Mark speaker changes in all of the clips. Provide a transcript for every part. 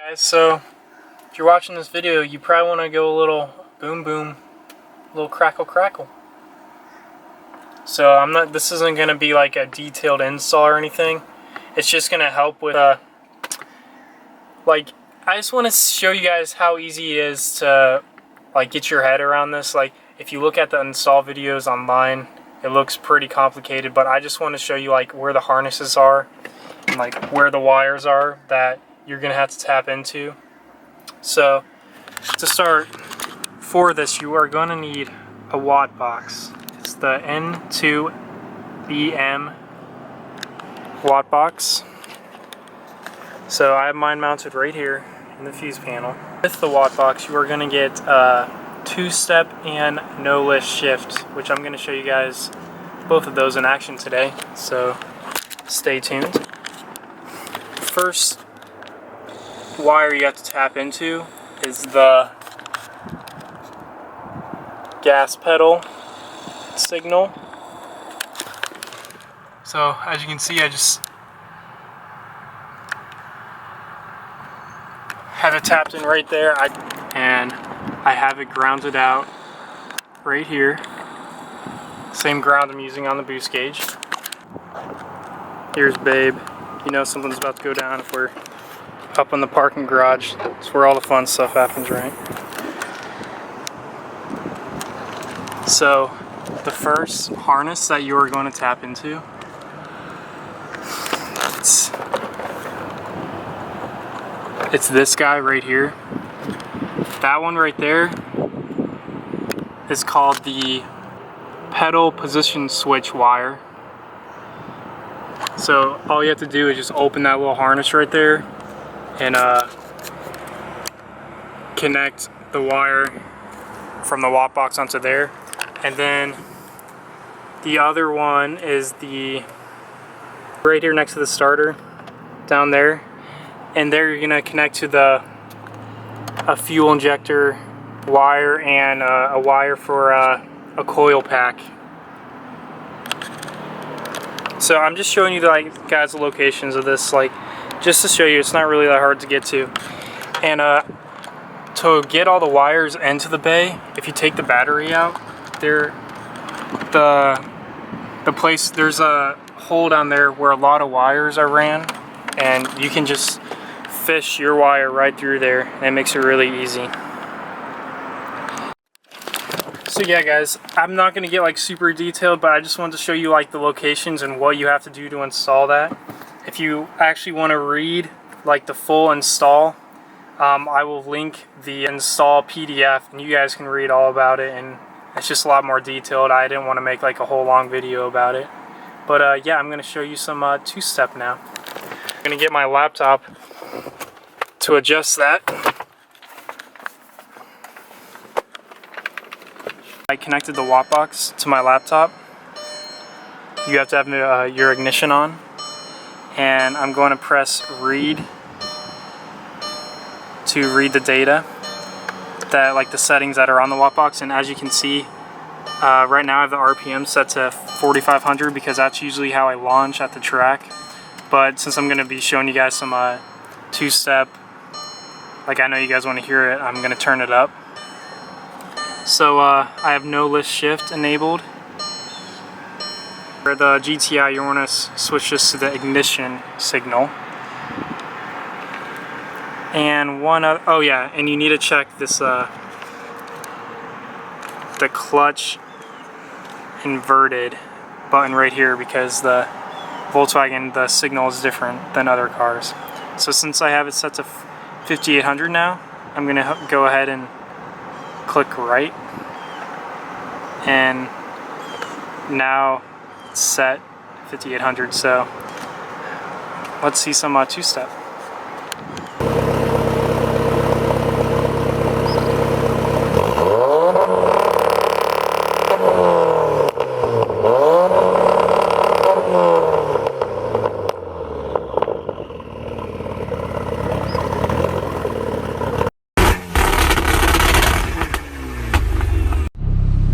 Speaker 1: Guys, so if you're watching this video, you probably want to go a little boom boom, a little crackle crackle. So this isn't going to be like a detailed install or anything. It's just going to help with I just want to show you guys how easy it is to get your head around this. Like, if you look at the install videos online, it looks pretty complicated, but I just want to show you where the harnesses are and where the wires are that you're gonna have to tap into. So to start, for this you are going to need a WOT box. It's the N2BM WOT box. So I have mine mounted right here in the fuse panel. With the WOT box, you are going to get a 2-step and no lift shift, which I'm going to show you guys both of those in action today, so stay tuned. First wire you have to tap into is the gas pedal signal. So as you can see, I just have it tapped in right there, and I have it grounded out right here. Same ground I'm using on the boost gauge. Here's Babe. You know something's about to go down if we're up in the parking garage. It's where all the fun stuff happens, right? So the first harness that you are going to tap into, it's this guy right here. That one right there is called the pedal position switch wire. So all you have to do is just open that little harness right there and connect the wire from the WOT box onto there. And then the other one is right here next to the starter, down there. And there you're gonna connect to a fuel injector wire and a wire for a coil pack. So I'm just showing you guys the locations of this, just to show you it's not really that hard to get to. And to get all the wires into the bay, if you take the battery out, there's a hole down there where a lot of wires are ran, and you can just fish your wire right through there, and it makes it really easy. So yeah guys, I'm not going to get super detailed, but I just wanted to show you the locations and what you have to do to install that. If you actually want to read the full install, I will link the install PDF and you guys can read all about it, and it's just a lot more detailed. I didn't want to make a whole long video about it. But yeah, I'm going to show you some 2-step now. I'm going to get my laptop to adjust that. I connected the WOT box to my laptop. You have to have your ignition on, and I'm going to press read to read the data, that the settings that are on the WOT box. And as you can see, right now I have the RPM set to 4,500 because that's usually how I launch at the track. But since I'm going to be showing you guys some 2-step, I know you guys want to hear it, I'm going to turn it up. So I have no lift shift enabled. For the GTI, you want to switch this to the ignition signal. And oh yeah, and you need to check this the clutch inverted button right here, because the Volkswagen, the signal is different than other cars. So since I have it set to 5800 now, I'm going to go ahead and click right, and now it's set 5800. So let's see some 2-step.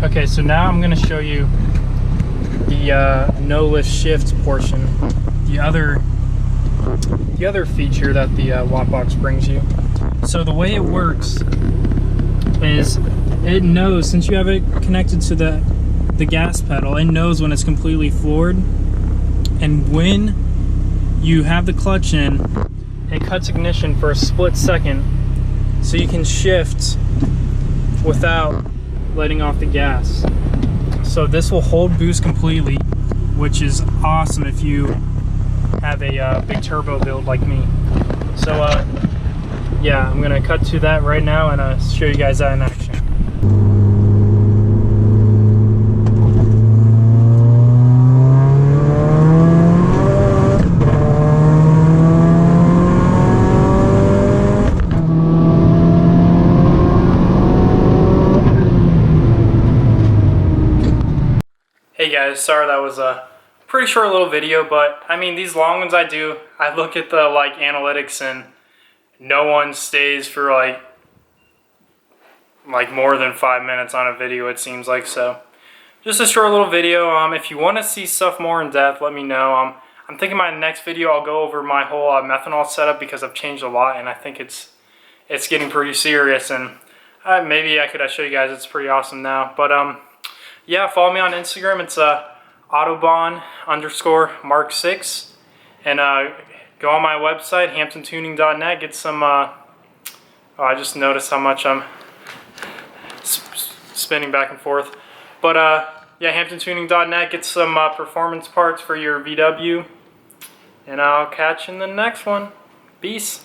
Speaker 1: Okay, so now I'm going to show you the no lift shift portion. The other the other feature that the WOT Box brings you. So the way it works is it knows, since you have it connected to the gas pedal, it knows when it's completely floored, and when you have the clutch in, it cuts ignition for a split second so you can shift without letting off the gas. So this will hold boost completely, which is awesome if you have a big turbo build like me. So yeah, I'm gonna cut to that right now and show you guys that in action. Hey guys, sorry that was a pretty short little video, but I mean, these long ones I look at the like analytics and no one stays for like more than 5 minutes on a video, it seems like. So just a short little video. If you want to see stuff more in depth, let me know. I'm thinking my next video I'll go over my whole methanol setup, because I've changed a lot and I think it's getting pretty serious, and maybe I could show you guys it's pretty awesome now. But yeah, follow me on Instagram. It's Autobahn_Mark6, and go on my website, hamptontuning.net. Get some. Oh, I just noticed how much I'm spinning back and forth. But yeah, hamptontuning.net. Get some performance parts for your VW, and I'll catch you in the next one. Peace.